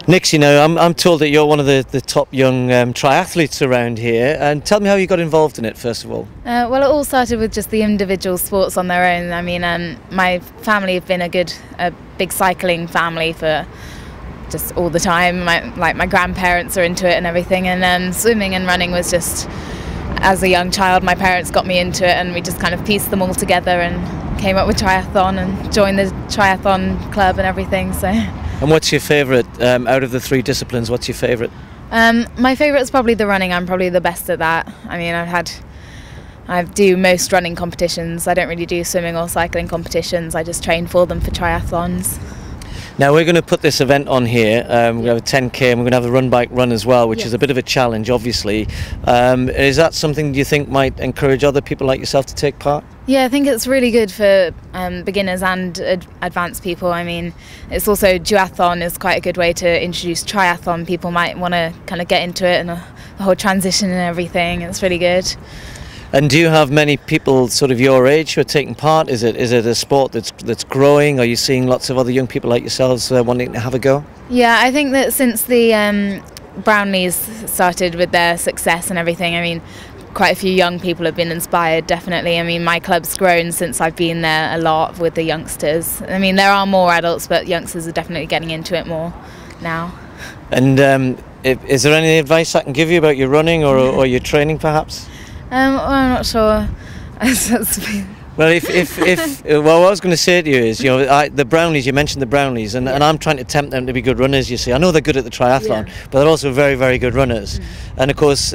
Nixie, now I'm told that you're one of the top young triathletes around here, and tell me how you got involved in it first of all. Well, it all started with just the individual sports on their own. I mean, my family have been a big cycling family for just all the time. My grandparents are into it and everything, and swimming and running was just, as a young child, my parents got me into it, and we just kind of pieced them all together and came up with triathlon and joined the triathlon club and everything. So. And what's your favourite out of the three disciplines? What's your favourite? My favourite is probably the running. I'm probably the best at that. I mean, I do most running competitions. I don't really do swimming or cycling competitions. I just train for them for triathlons. Now we're going to put this event on here. We're going to have a 10k and we're going to have a run bike run as well, which is a bit of a challenge, obviously. Is that something you think might encourage other people like yourself to take part? Yeah, I think it's really good for beginners and advanced people. I mean, it's also duathlon is quite a good way to introduce triathlon. People might want to kind of get into it and the whole transition and everything. It's really good. And do you have many people sort of your age who are taking part? Is it a sport that's growing? Are you seeing lots of other young people like yourselves wanting to have a go? Yeah, I think that since the Brownlees started with their success and everything, I mean, quite a few young people have been inspired, definitely. I mean, my club's grown since I've been there a lot with the youngsters. I mean, there are more adults, but youngsters are definitely getting into it more now. And is there any advice I can give you about your running or your training, perhaps? Well, I'm not sure. Well, well, what I was going to say to you is, you know, the Brownlees. You mentioned the Brownlees, and I'm trying to tempt them to be good runners. You see, I know they're good at the triathlon, but they're also very, very good runners. And of course,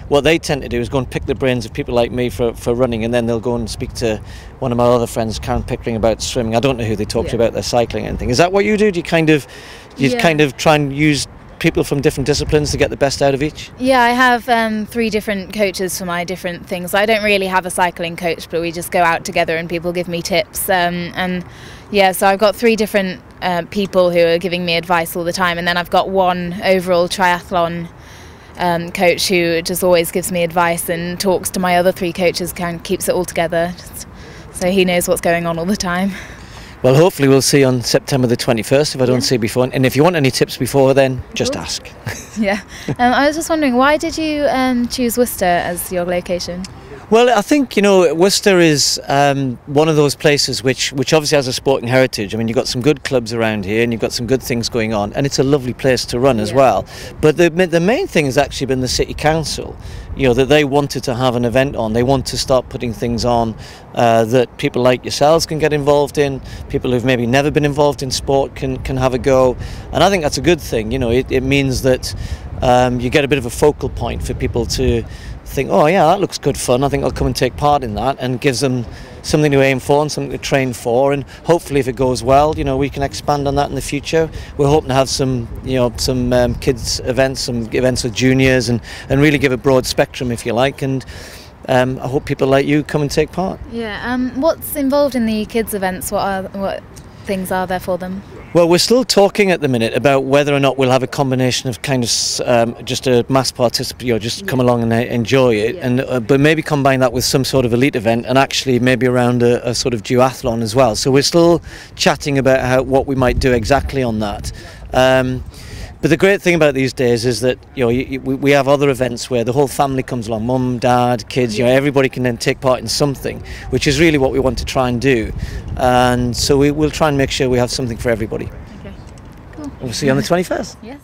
what they tend to do is go and pick the brains of people like me for running, and then they'll go and speak to one of my other friends, Cram, about swimming. I don't know who they talk to about their cycling or anything. Is that what you do? Do you kind of try and use people from different disciplines to get the best out of each? Yeah, I have 3 different coaches for my different things. I don't really have a cycling coach, but we just go out together and people give me tips. And yeah, so I've got 3 different people who are giving me advice all the time, and then I've got one overall triathlon coach who just always gives me advice and talks to my other 3 coaches, kind of keeps it all together, so he knows what's going on all the time. Well, hopefully we'll see on September the 21st if I don't see before. And if you want any tips before then, just ask. Yeah. I was just wondering, why did you choose Worcester as your location? Well, I think, you know, Worcester is one of those places which obviously has a sporting heritage. I mean, you've got some good clubs around here and you've got some good things going on, and it's a lovely place to run as well. But the main thing has actually been the City Council, you know, that they wanted to have an event on. They want to start putting things on that people like yourselves can get involved in, people who've maybe never been involved in sport can have a go. And I think that's a good thing. You know, it means that you get a bit of a focal point for people to think, oh yeah, that looks good fun, I think I'll come and take part in that, and gives them something to aim for and something to train for. And hopefully if it goes well, you know, we can expand on that in the future. We're hoping to have some, you know, some kids events, some events with juniors, and really give a broad spectrum, if you like. And I hope people like you come and take part. Yeah. What's involved in the kids events? What things are there for them? Well, we're still talking at the minute about whether or not we'll have a combination of kind of just a mass participant, you know, just come along and enjoy it, and but maybe combine that with some sort of elite event, and actually maybe around a sort of duathlon as well. So we're still chatting about what we might do exactly on that. But the great thing about these days is that, you know, we have other events where the whole family comes along, mum, dad, kids, you know, everybody can then take part in something, which is really what we want to try and do. And so we'll try and make sure we have something for everybody. Okay, cool. We'll see you on the 21st. Yes.